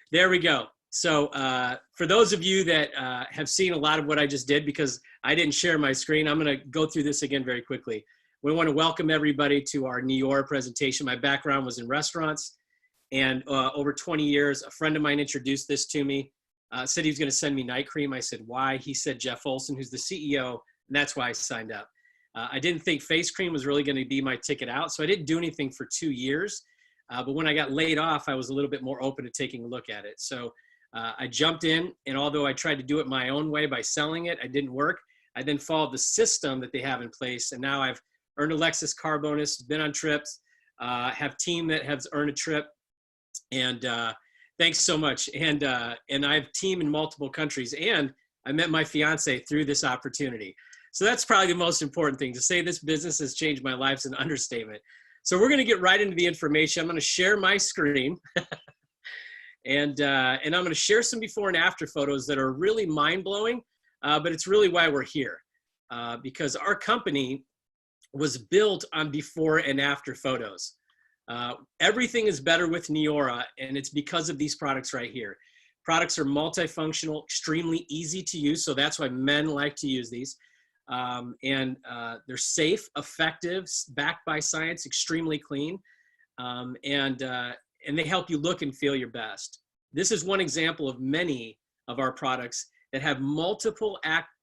There we go. So for those of you that have seen a lot of what I just did, because I didn't share my screen, I'm going to go through this again very quickly. We want to welcome everybody to our Neora presentation. My background was in restaurants, and over 20 years, a friend of mine introduced this to me, said he was going to send me night cream. I said, why? He said, Jeff Olson, who's the CEO, and that's why I signed up. I didn't think face cream was really going to be my ticket out, so I didn't do anything for 2 years. But when I got laid off, I was a little bit more open to taking a look at it. So I jumped in, and although I tried to do it my own way by selling it, it didn't work. I then followed the system that they have in place, and now I've earned a Lexus car bonus, been on trips, have team that has earned a trip, and thanks so much. And I have team in multiple countries, and I met my fiance through this opportunity. So that's probably the most important thing. To say this business has changed my life is an understatement. So we're going to get right into the information. I'm going to share my screen, and I'm going to share some before and after photos that are really mind-blowing, but it's really why we're here, because our company was built on before and after photos. Everything is better with Neora, and it's because of these products right here. Products are multifunctional, extremely easy to use, so that's why men like to use these. They're safe, effective, backed by science, extremely clean, and they help you look and feel your best. This is one example of many of our products that have multiple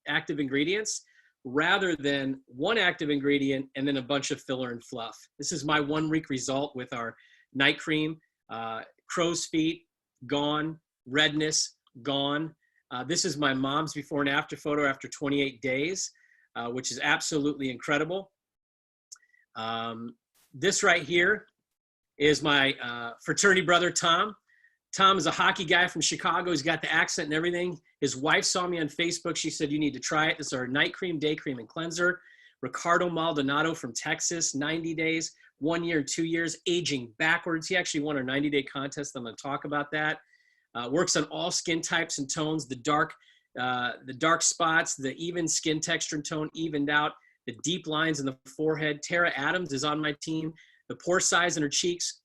active ingredients rather than one active ingredient and then a bunch of filler and fluff. This is my 1 week result with our night cream. Crow's feet, gone. Redness, gone. This is my mom's before and after photo after 28 days. Which is absolutely incredible. This right here is my fraternity brother, Tom. Tom is a hockey guy from Chicago. He's got the accent and everything. His wife saw me on Facebook. She said, you need to try it. This is our night cream, day cream, and cleanser. Ricardo Maldonado from Texas, 90 days, 1 year, 2 years, aging backwards. He actually won our 90-day contest. I'm going to talk about that. Works on all skin types and tones, the dark spots, the even skin texture and tone evened out, the deep lines in the forehead. Tara Adams is on my team. The pore size in her cheeks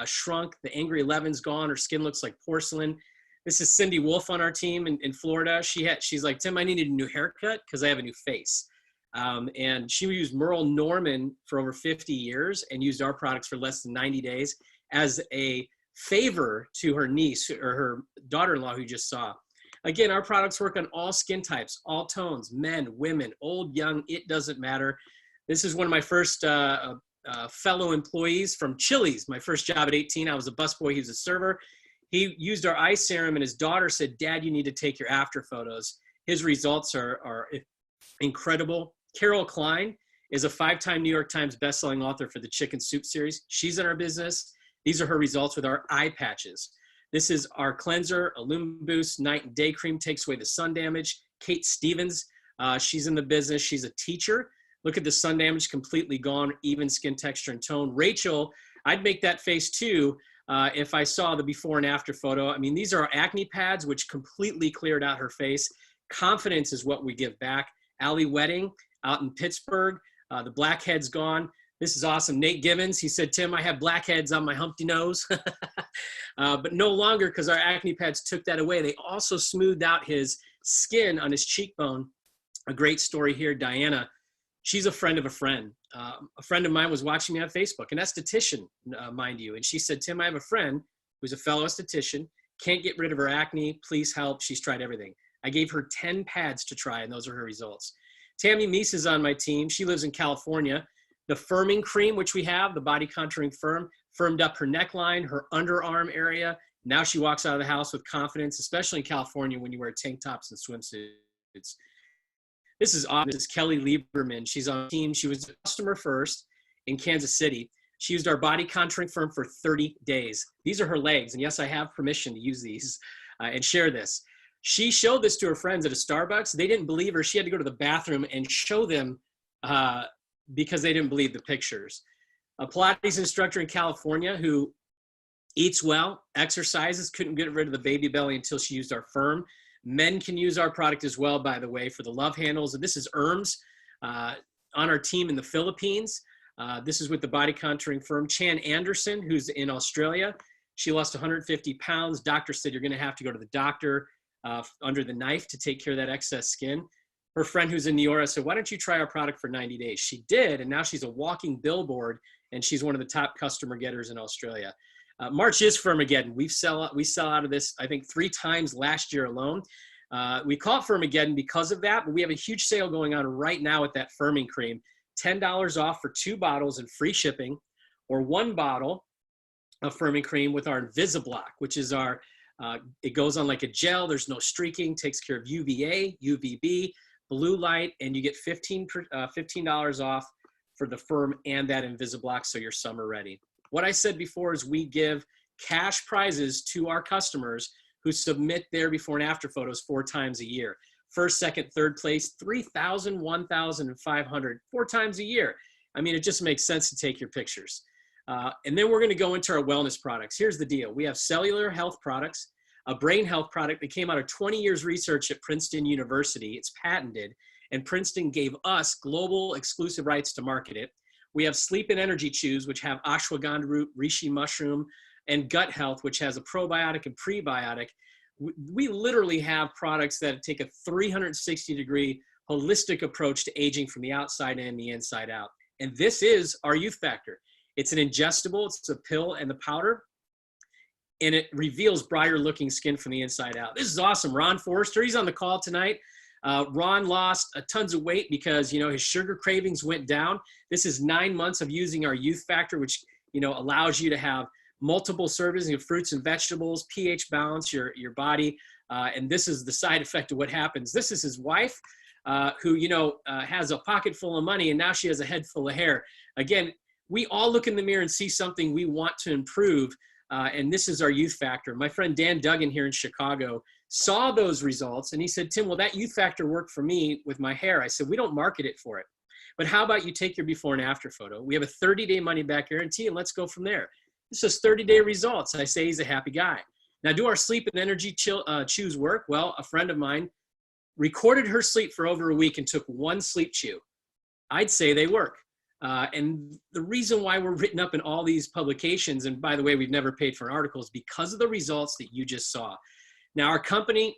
shrunk. The angry 11's gone. Her skin looks like porcelain. This is Cindy Wolf on our team in Florida. She's like, Tim, I needed a new haircut because I have a new face. And she used Merle Norman for over 50 years and used our products for less than 90 days as a favor to her niece or her daughter-in-law who you just saw. Again, our products work on all skin types, all tones, men, women, old, young, it doesn't matter. This is one of my first fellow employees from Chili's. My first job at 18, I was a busboy, he was a server. He used our eye serum and his daughter said, Dad, you need to take your after photos. His results are incredible. Carol Klein is a 5-time New York Times bestselling author for the Chicken Soup series. She's in our business. These are her results with our eye patches. This is our cleanser, a Lumen Boost night and day cream, takes away the sun damage. Kate Stevens, she's in the business. She's a teacher. Look at the sun damage, completely gone, even skin texture and tone. Rachel, I'd make that face too if I saw the before and after photo. I mean, these are our acne pads, which completely cleared out her face. Confidence is what we give back. Allie Wedding out in Pittsburgh, the blackhead's gone. This is awesome. Nate Gibbons, he said, Tim, I have blackheads on my humpty nose, but no longer because our acne pads took that away. They also smoothed out his skin on his cheekbone. A great story here, Diana. She's a friend of a friend. A friend of mine was watching me on Facebook, an esthetician, mind you. And she said, Tim, I have a friend who's a fellow esthetician, can't get rid of her acne. Please help. She's tried everything. I gave her 10 pads to try, and those are her results. Tammy Meese is on my team. She lives in California. The firming cream, which we have, the body contouring firm, firmed up her neckline, her underarm area. Now she walks out of the house with confidence, especially in California when you wear tank tops and swimsuits. This is awesome. This is Kelly Lieberman. She's on the team. She was a customer first in Kansas City. She used our body contouring firm for 30 days. These are her legs. And yes, I have permission to use these and share this. She showed this to her friends at a Starbucks. They didn't believe her. She had to go to the bathroom and show them because they didn't believe the pictures. A Pilates instructor in California who eats well, exercises, couldn't get rid of the baby belly until she used our firm. Men can use our product as well, by the way, for the love handles. And this is Erms on our team in the Philippines. This is with the body contouring firm. Chan Anderson, who's in Australia. She lost 150 pounds. Doctor said, you're going to have to go to the doctor under the knife to take care of that excess skin. Her friend who's in Neora said, why don't you try our product for 90 days? She did, and now she's a walking billboard, and she's one of the top customer getters in Australia. March is Firmageddon. We sell out of this, I think, 3 times last year alone. We call it Firmageddon because of that, but we have a huge sale going on right now with that firming cream. $10 off for 2 bottles and free shipping, or 1 bottle of firming cream with our Invisiblock, which is our, it goes on like a gel. There's no streaking, takes care of UVA, UVB, blue light, and you get $15 off for the firm and that Invisiblock, so you're summer ready. What I said before is we give cash prizes to our customers who submit their before and after photos 4 times a year. First, second, third place, 3,000, 1,000, and 500, 4 times a year. I mean, it just makes sense to take your pictures. And then we're going to go into our wellness products. Here's the deal. We have cellular health products, a brain health product that came out of 20 years research at Princeton University. It's patented, and Princeton gave us global exclusive rights to market it. We have sleep and energy chews, which have ashwagandha root, reishi mushroom, and gut health, which has a probiotic and prebiotic. We literally have products that take a 360-degree holistic approach to aging from the outside in and the inside out. And this is our youth factor. It's an ingestible, it's a pill and the powder, and it reveals brighter looking skin from the inside out. This is awesome. Ron Forrester, he's on the call tonight. Ron lost tons of weight because, you know, his sugar cravings went down. This is 9 months of using our youth factor, which, you know, allows you to have multiple servings of fruits and vegetables, pH balance your body. And this is the side effect of what happens. This is his wife, who, you know, has a pocket full of money, and now she has a head full of hair. Again, we all look in the mirror and see something we want to improve. And this is our youth factor. My friend Dan Duggan here in Chicago saw those results, and he said, Tim, well, that youth factor worked for me with my hair. I said, we don't market it for it, but how about you take your before and after photo? We have a 30-day money-back guarantee, and let's go from there. This is 30-day results. I say he's a happy guy. Now, do our sleep and energy chews work? Well, a friend of mine recorded her sleep for over a week and took 1 sleep chew. I'd say they work. And the reason why we're written up in all these publications, and by the way, we've never paid for an article, is because of the results that you just saw. Now, our company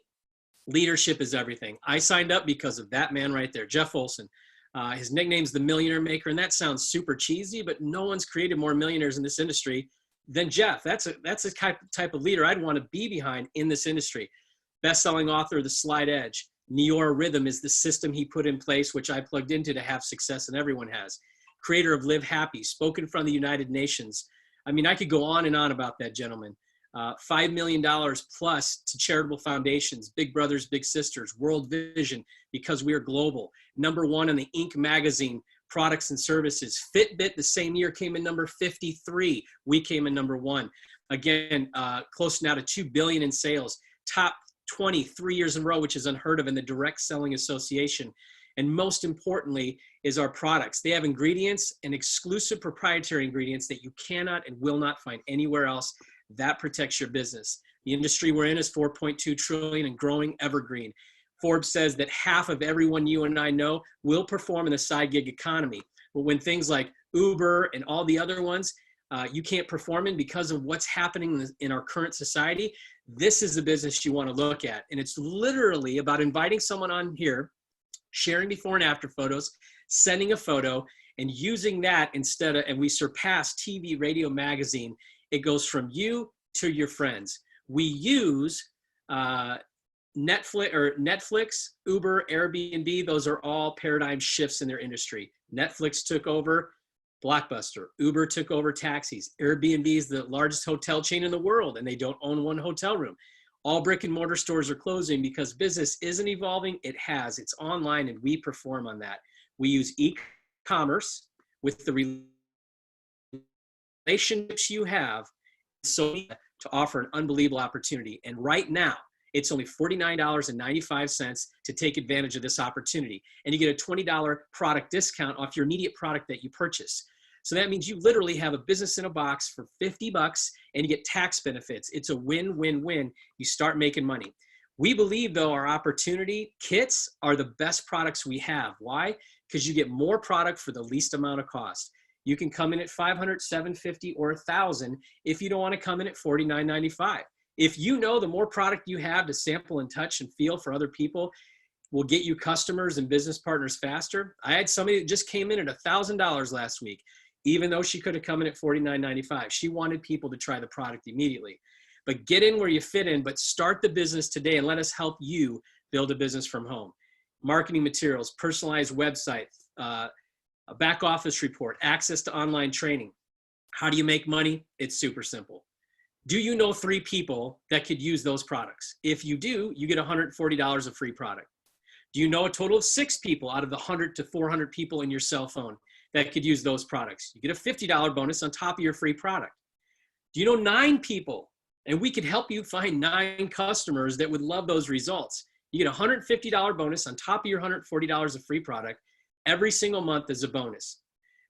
leadership is everything. I signed up because of that man right there, Jeff Olson. His nickname's the Millionaire Maker, and that sounds super cheesy, but no one's created more millionaires in this industry than Jeff. That's a type of leader I'd want to be behind in this industry. Best-selling author of The Slight Edge. Neora Rhythm is the system he put in place, which I plugged into to have success, and everyone has. Creator of Live Happy, spoken from the United Nations. I mean, I could go on and on about that gentleman. $5 million plus to charitable foundations, Big Brothers, Big Sisters, World Vision, because we are global. #1 in the Inc. magazine, products and services. Fitbit the same year came in number 53. We came in #1. Again, close now to $2 billion in sales. Top 20, 3 years in a row, which is unheard of in the Direct Selling Association. And most importantly is our products. They have ingredients and exclusive proprietary ingredients that you cannot and will not find anywhere else. That protects your business. The industry we're in is $4.2 trillion and growing, evergreen. Forbes says that half of everyone you and I know will perform in the side gig economy. But when things like Uber and all the other ones, you can't perform in because of what's happening in our current society, this is the business you want to look at. And it's literally about inviting someone on here, sharing before and after photos, sending a photo, and using that instead of, and we surpass TV, radio, magazine. It goes from you to your friends. We use Netflix, Uber, Airbnb. Those are all paradigm shifts in their industry. Netflix took over Blockbuster. Uber took over taxis. Airbnb is the largest hotel chain in the world, and they don't own one hotel room. All brick and mortar stores are closing because business isn't evolving. It has. It's online, and we perform on that. We use e-commerce with the relationships you have so to offer an unbelievable opportunity. And right now, it's only $49.95 to take advantage of this opportunity. And you get a $20 product discount off your immediate product that you purchase. So that means you literally have a business in a box for $50 and you get tax benefits. It's a win-win-win. You start making money. We believe, though, our opportunity kits are the best products we have. Why? Because you get more product for the least amount of cost. You can come in at 500, 750, or 1,000 if you don't want to come in at $49.95. If you know the more product you have to sample and touch and feel for other people will get you customers and business partners faster. I had somebody that just came in at $1,000 last week, even though she could have come in at $49.95. She wanted people to try the product immediately. But get in where you fit in, but start the business today and let us help you build a business from home. Marketing materials, personalized website, a back office report, access to online training. How do you make money? It's super simple. Do you know 3 people that could use those products? If you do, you get $140 of free product. Do you know a total of 6 people out of the 100 to 400 people in your cell phone that could use those products? You get a $50 bonus on top of your free product. Do you know 9 people? And we could help you find 9 customers that would love those results. You get a $150 bonus on top of your $140 of free product every single month as a bonus.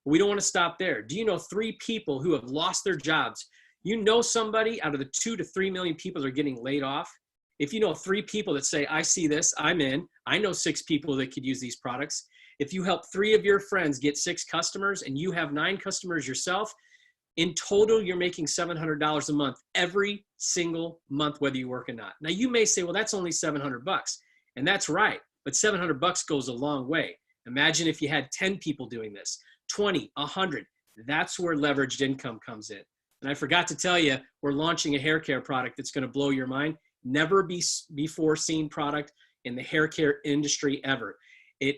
We don't want to stop there. Do you know 3 people who have lost their jobs? You know somebody out of the 2 to 3 million people that are getting laid off. If you know 3 people that say, I see this, I'm in. I know 6 people that could use these products. If you help 3 of your friends get 6 customers and you have 9 customers yourself, in total, you're making $700 a month every single month, whether you work or not. Now you may say, well, that's only $700. And that's right. But $700 goes a long way. Imagine if you had 10 people doing this, 20, 100. That's where leveraged income comes in. And I forgot to tell you, we're launching a hair care product that's going to blow your mind. Never before seen product in the hair care industry ever. It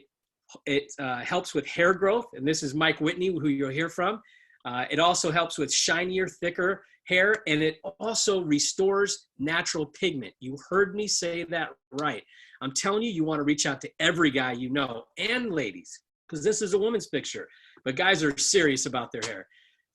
helps with hair growth. And this is Mike Whitney, who you'll hear from. It also helps with shinier, thicker hair, and it also restores natural pigment. You heard me say that right. I'm telling you, you want to reach out to every guy you know, and ladies, because this is a woman's picture, but guys are serious about their hair.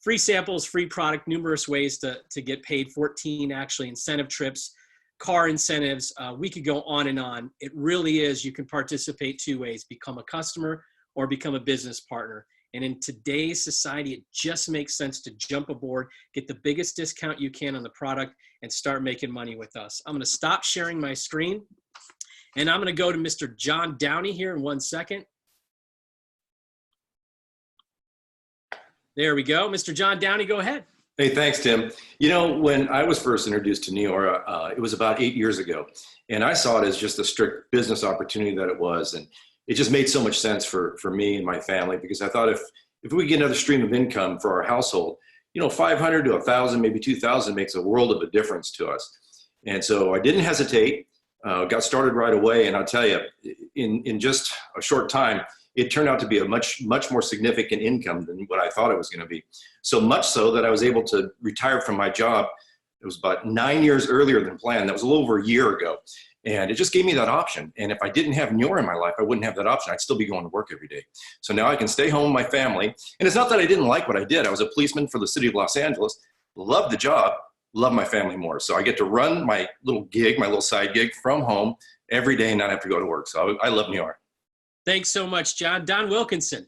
Free samples, free product, numerous ways to get paid, 14 actually, incentive trips, car incentives. We could go on and on. It really is, you can participate 2 ways, become a customer or become a business partner. And in today's society, it just makes sense to jump aboard, get the biggest discount you can on the product, and start making money with us. I'm going to stop sharing my screen, and I'm going to go to Mr. John Downey here in 1 second. There we go. Mr. John Downey, go ahead. Hey, thanks, Tim. You know, when I was first introduced to Neora, it was about 8 years ago, and I saw it as just a strict business opportunity that it was. And it just made so much sense for me and my family, because I thought if we get another stream of income for our household, you know, 500 to 1,000, maybe 2,000 makes a world of a difference to us. And so I didn't hesitate, got started right away. And I'll tell you, in just a short time, it turned out to be a much more significant income than what I thought it was going to be. So much so that I was able to retire from my job. It was about 9 years earlier than planned. That was a little over a year ago. And it just gave me that option. And if I didn't have Neora in my life, I wouldn't have that option. I'd still be going to work every day. So now I can stay home with my family. And it's not that I didn't like what I did. I was a policeman for the city of Los Angeles, loved the job, loved my family more. So I get to run my little gig, my little side gig from home every day and not have to go to work. So I love Neora. Thanks so much, John. Don Wilkinson.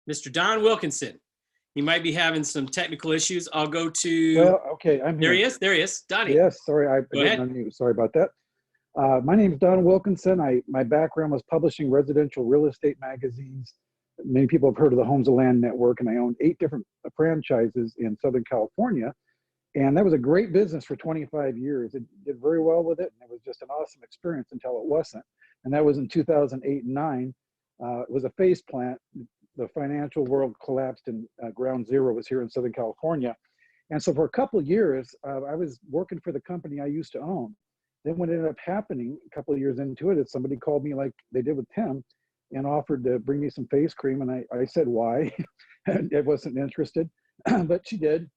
Mr. Don Wilkinson. He might be having some technical issues. I'll go to. Well, okay, I'm here. There he is. There he is. Donnie. Yes, sorry, I didn't unmute. Sorry about that. My name is Don Wilkinson. My background was publishing residential real estate magazines. Many people have heard of the Homes of Land Network, and I owned 8 different franchises in Southern California. And that was a great business for 25 years. It did very well with it, and it was just an awesome experience until it wasn't. And that was in 2008 and 9. It was a face plant. The financial world collapsed, and ground zero was here in Southern California. And so for a couple of years, I was working for the company I used to own. Then what ended up happening a couple of years into it is somebody called me like they did with Tim and offered to bring me some face cream. And I said, why? And I wasn't interested, but she did.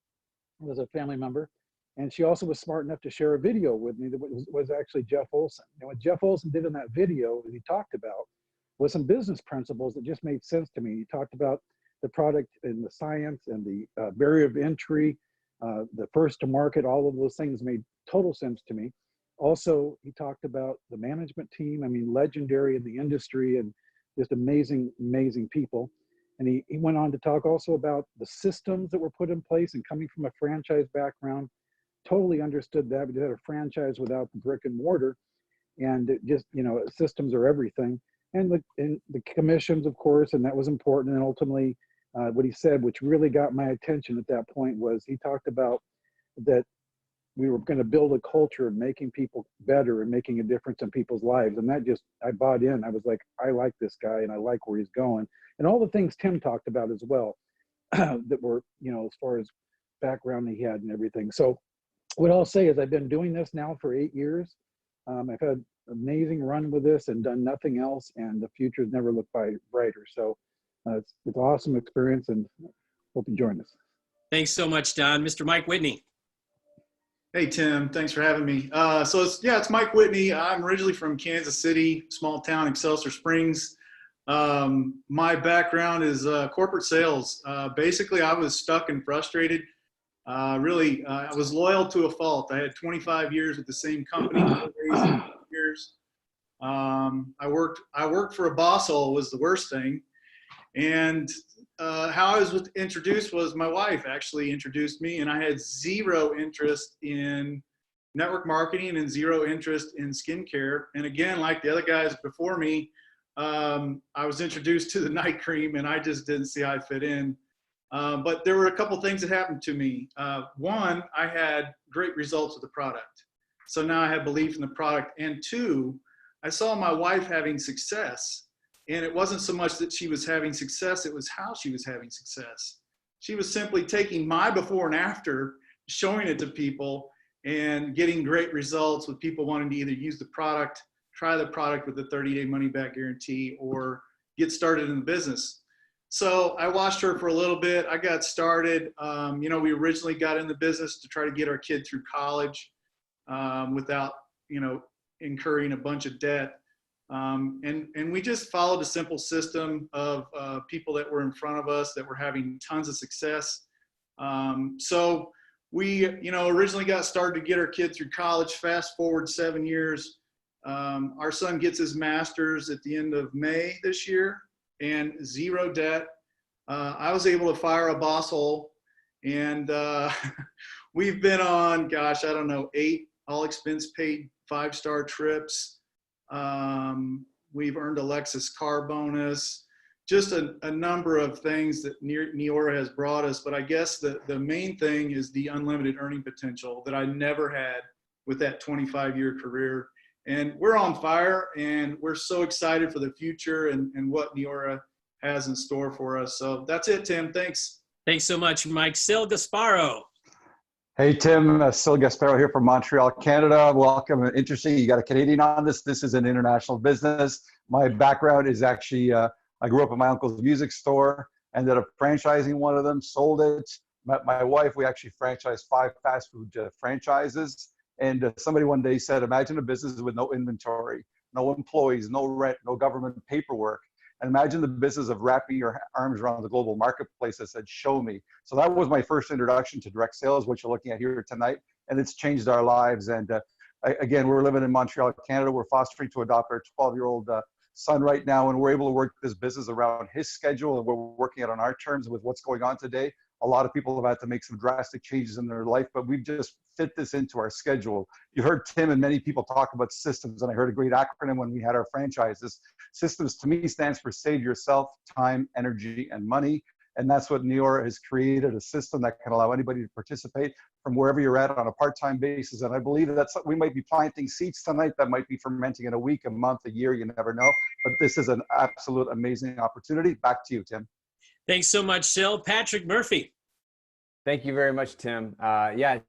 It was a family member. And she also was smart enough to share a video with me that was actually Jeff Olson. And what Jeff Olson did in that video that he talked about was some business principles that just made sense to me. He talked about the product and the science and the barrier of entry, the first to market, all of those things made total sense to me. Also, he talked about the management team. I mean, legendary in the industry and just amazing, amazing people. And he went on to talk also about the systems that were put in place, and coming from a franchise background, totally understood that. We did a franchise without the brick and mortar. And it just, systems are everything. And the commissions, of course, and that was important. And ultimately, what he said, which really got my attention at that point, was he talked about that we were going to build a culture of making people better and making a difference in people's lives. And that just, I bought in. I was like, I like this guy and I like where he's going. And all the things Tim talked about as well, that were, as far as background he had and everything. So what I'll say is I've been doing this now for 8 years. I've had an amazing run with this and done nothing else. And the future's never looked brighter. So it's an awesome experience, and hope you join us. Thanks so much, Don. Mr. Mike Whitney. Hey, Tim, thanks for having me. It's Mike Whitney. I'm originally from Kansas City, small town, Excelsior Springs. My background is corporate sales. Basically, I was stuck and frustrated. I was loyal to a fault. I had 25 years with the same company, years. I worked for a boss hole was the worst thing. And how I was introduced was my wife actually introduced me, and I had zero interest in network marketing and zero interest in skincare. And again, like the other guys before me, I was introduced to the night cream, and I just didn't see how I fit in. But there were a couple things that happened to me. One, I had great results with the product. So now I had belief in the product. And two, I saw my wife having success. And it wasn't so much that she was having success, it was how she was having success. She was simply taking my before and after, showing it to people, and getting great results with people wanting to either use the product, try the product with the 30-day money-back guarantee, or get started in the business. So I watched her for a little bit. I got started. We originally got in the business to try to get our kid through college without, incurring a bunch of debt. And we just followed a simple system of people that were in front of us that were having tons of success. So we, originally got started to get our kid through college. Fast forward 7 years, our son gets his master's at the end of May this year, and zero debt. I was able to fire a boss hole, and we've been on, 8 all expense paid 5-star trips. We've earned a Lexus car bonus, just a number of things that Neora has brought us. But I guess the main thing is the unlimited earning potential that I never had with that 25-year career. And we're on fire, and we're so excited for the future and what Neora has in store for us. So that's it, Tim. Thanks. Thanks so much, Mike. Sil Gasparo. Hey, Tim, Sil Gasparo here from Montreal, Canada. Welcome. Interesting. You got a Canadian on this. This is an international business. My background is actually, I grew up in my uncle's music store, ended up franchising one of them, sold it. Met my wife. We actually franchised 5 fast food franchises. And somebody one day said, imagine a business with no inventory, no employees, no rent, no government paperwork. And imagine the business of wrapping your arms around the global marketplace that said, show me. So that was my first introduction to direct sales, what you're looking at here tonight. And it's changed our lives. And again, we're living in Montreal, Canada. We're fostering to adopt our 12-year-old son right now. And we're able to work this business around his schedule. And we're working it on our terms with what's going on today. A lot of people have had to make some drastic changes in their life, but we've just fit this into our schedule. You heard Tim and many people talk about systems, and I heard a great acronym when we had our franchises. Systems to me stands for save yourself, time, energy, and money. And that's what Neora has created, a system that can allow anybody to participate from wherever you're at on a part-time basis. And I believe that we might be planting seeds tonight that might be fermenting in a week, a month, a year, you never know. But this is an absolute amazing opportunity. Back to you, Tim. Thanks so much, Sil. Patrick Murphy. Thank you very much, Tim.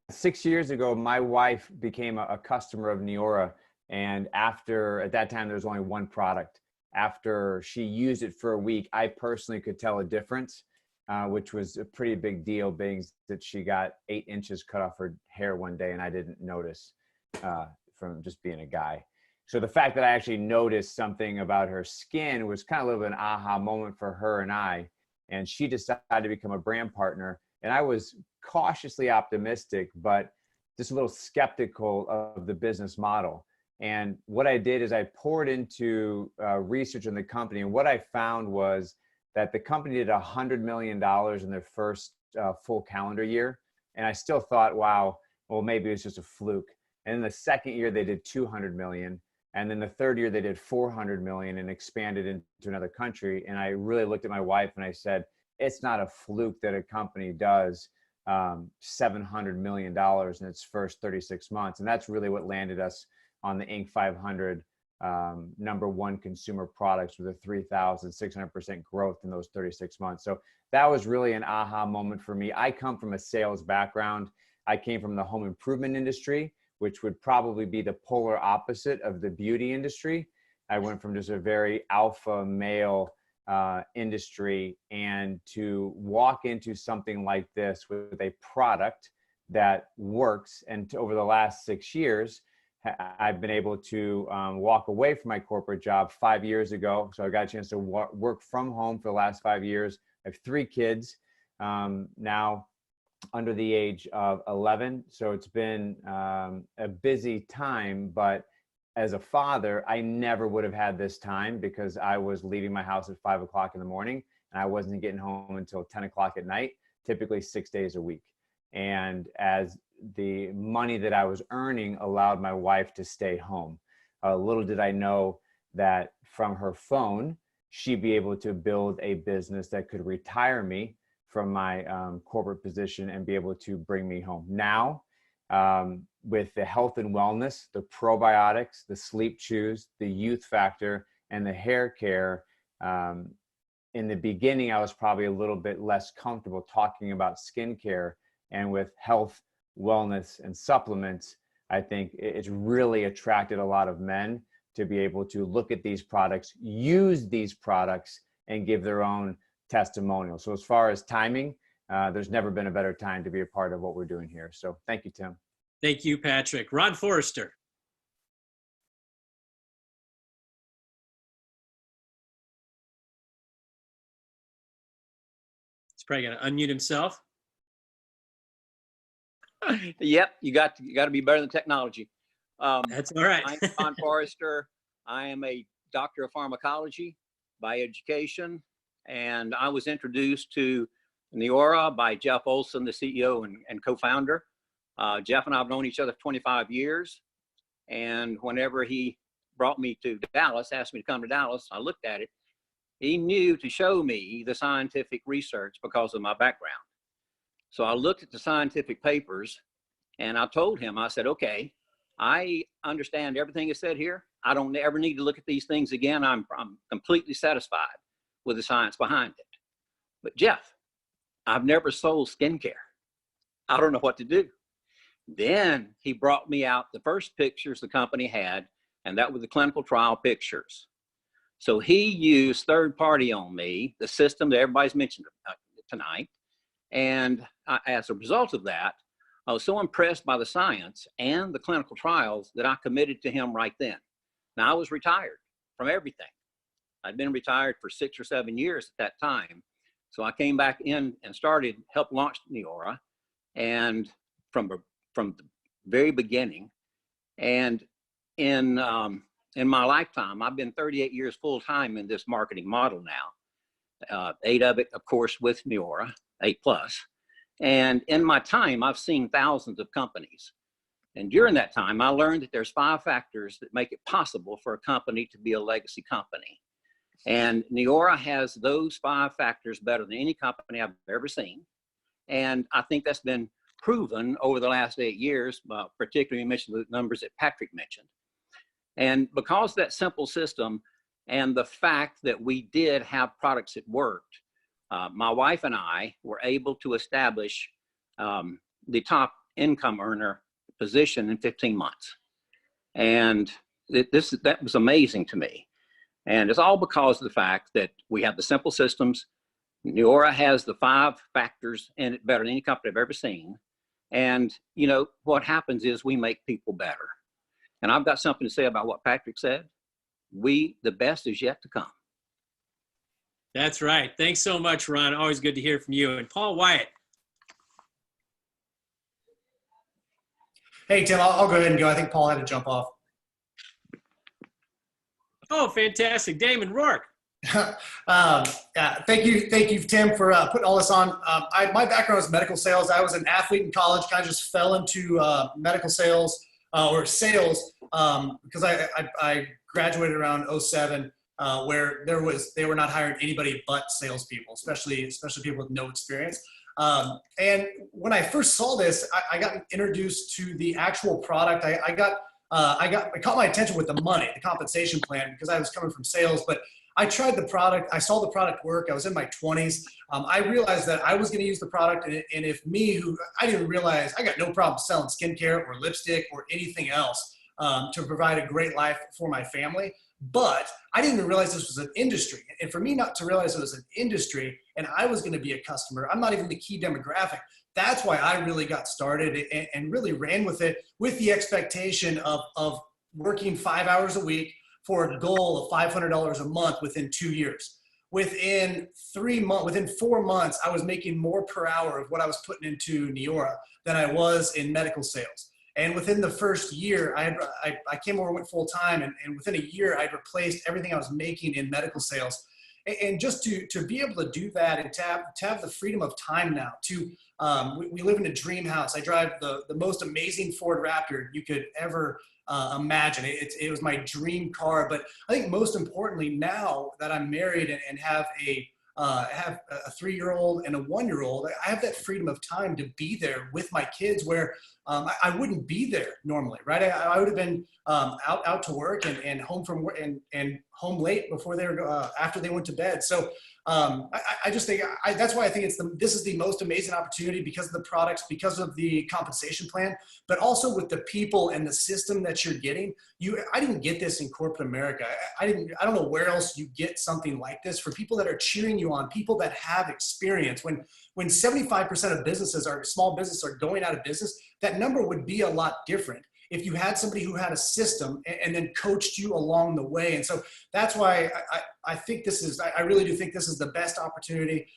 6 years ago, my wife became a customer of Neora. And at that time, there was only one product. After she used it for a week, I personally could tell a difference, which was a pretty big deal, being that she got 8 inches cut off her hair one day, and I didn't notice from just being a guy. So the fact that I actually noticed something about her skin was kind of a little bit of an aha moment for her and I. And she decided to become a brand partner. And I was cautiously optimistic, but just a little skeptical of the business model. And what I did is I poured into research in the company. And what I found was that the company did $100 million in their first full calendar year. And I still thought, wow, well, maybe it was just a fluke. And in the second year, they did $200 million. And then the third year they did 400 million and expanded into another country. And I really looked at my wife and I said, it's not a fluke that a company does $700 million in its first 36 months. And that's really what landed us on the Inc. 500 #1 consumer products with a 3,600% growth in those 36 months. So that was really an aha moment for me. I come from a sales background. I came from the home improvement industry, which would probably be the polar opposite of the beauty industry. I went from just a very alpha male industry, and to walk into something like this with a product that works. And over the last 6 years, I've been able to walk away from my corporate job 5 years ago. So I got a chance to work from home for the last 5 years. I have 3 kids now under the age of 11. So it's been a busy time, but as a father, I never would have had this time because I was leaving my house at 5 o'clock in the morning and I wasn't getting home until 10 o'clock at night, typically 6 days a week. And as the money that I was earning allowed my wife to stay home. Little did I know that from her phone, she'd be able to build a business that could retire me from my corporate position and be able to bring me home. Now, with the health and wellness, the probiotics, the sleep chews, the youth factor, and the hair care, in the beginning, I was probably a little bit less comfortable talking about skincare. And with health, wellness, and supplements, I think it's really attracted a lot of men to be able to look at these products, use these products, and give their own testimonial. So as far as timing, there's never been a better time to be a part of what we're doing here. So thank you, Tim. Thank you, Patrick. Ron Forrester. He's probably going to unmute himself. Yep, you got to be better than technology. That's all right. I'm Ron Forrester. I am a doctor of pharmacology by education, and I was introduced to Neora by Jeff Olson, the CEO and co-founder. Jeff and I have known each other for 25 years, and whenever he brought me to Dallas, asked me to come to Dallas, I looked at it. He knew to show me the scientific research because of my background. So I looked at the scientific papers and I told him, I said, okay, I understand everything is said here. I don't ever need to look at these things again. I'm completely satisfied with the science behind it. But Jeff, I've never sold skincare. I don't know what to do. Then he brought me out the first pictures the company had, and that were the clinical trial pictures. So he used third party on me, the system that everybody's mentioned tonight. And as a result of that, I was so impressed by the science and the clinical trials that I committed to him right then. Now, I was retired from everything. I'd been retired for 6 or 7 years at that time. So I came back in and helped launch Neora, and from the very beginning. And in my lifetime, I've been 38 years full time in this marketing model now. 8 of it, of course, with Neora, 8+. And in my time, I've seen thousands of companies. And during that time, I learned that there's 5 factors that make it possible for a company to be a legacy company. And Neora has those 5 factors better than any company I've ever seen. And I think that's been proven over the last 8 years, particularly you mentioned the numbers that Patrick mentioned. And because of that simple system and the fact that we did have products that worked, my wife and I were able to establish the top income earner position in 15 months. And that was amazing to me. And it's all because of the fact that we have the simple systems. Neora has the 5 factors in it better than any company I've ever seen. And, you know, what happens is we make people better. And I've got something to say about what Patrick said. The best is yet to come. That's right. Thanks so much, Ron. Always good to hear from you. And Paul Wyatt. Hey, Tim, I'll go ahead and go. I think Paul had to jump off. Oh, fantastic. Damon Rourke. Thank you, Tim, for putting all this on. My background is medical sales. I was an athlete in college, kind of just fell into medical sales or sales because I graduated around '07, where they were not hiring anybody but salespeople, especially people with no experience. And when I first saw this, I got introduced to the actual product. It caught my attention with the money, the compensation plan, because I was coming from sales, but I tried the product. I saw the product work. I was in my 20s. I realized that I was going to use the product. And if I didn't realize I got no problem selling skincare or lipstick or anything else to provide a great life for my family. But I didn't even realize this was an industry. And for me not to realize it was an industry and I was going to be a customer, I'm not even the key demographic. That's why I really got started and really ran with it with the expectation of working 5 hours a week for a goal of $500 a month within 2 years. Within 4 months, I was making more per hour of what I was putting into Neora than I was in medical sales. And within the first year, I came over and went full time, and within a year, I'd replaced everything I was making in medical sales. And just to be able to do that and to have the freedom of time now we live in a dream house. I drive the most amazing Ford Raptor you could ever imagine. It was my dream car. But I think most importantly, now that I'm married and have a 3-year-old and a 1-year-old, I have that freedom of time to be there with my kids where I wouldn't be there normally, right? I would have been out to work and home from work and home late before they were after they went to bed. So I just think that's why I think this is the most amazing opportunity, because of the products, because of the compensation plan, but also with the people and the system that you're getting. I didn't get this in corporate America. I don't know where else you get something like this for people that are cheering you on, people that have experience. When 75% of small businesses are going out of business, that number would be a lot different if you had somebody who had a system and then coached you along the way. And so that's why I think I really do think this is the best opportunity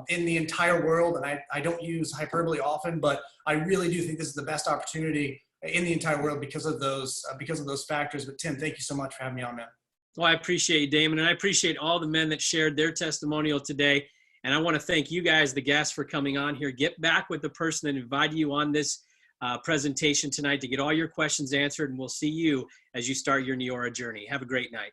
in the entire world. And I don't use hyperbole often, but I really do think this is the best opportunity in the entire world because of those factors. But Tim, thank you so much for having me on, man. Well, I appreciate you, Damon, and I appreciate all the men that shared their testimonial today. And I want to thank you guys, the guests, for coming on here. Get back with the person that invited you on this presentation tonight to get all your questions answered, and we'll see you as you start your Neora journey. Have a great night.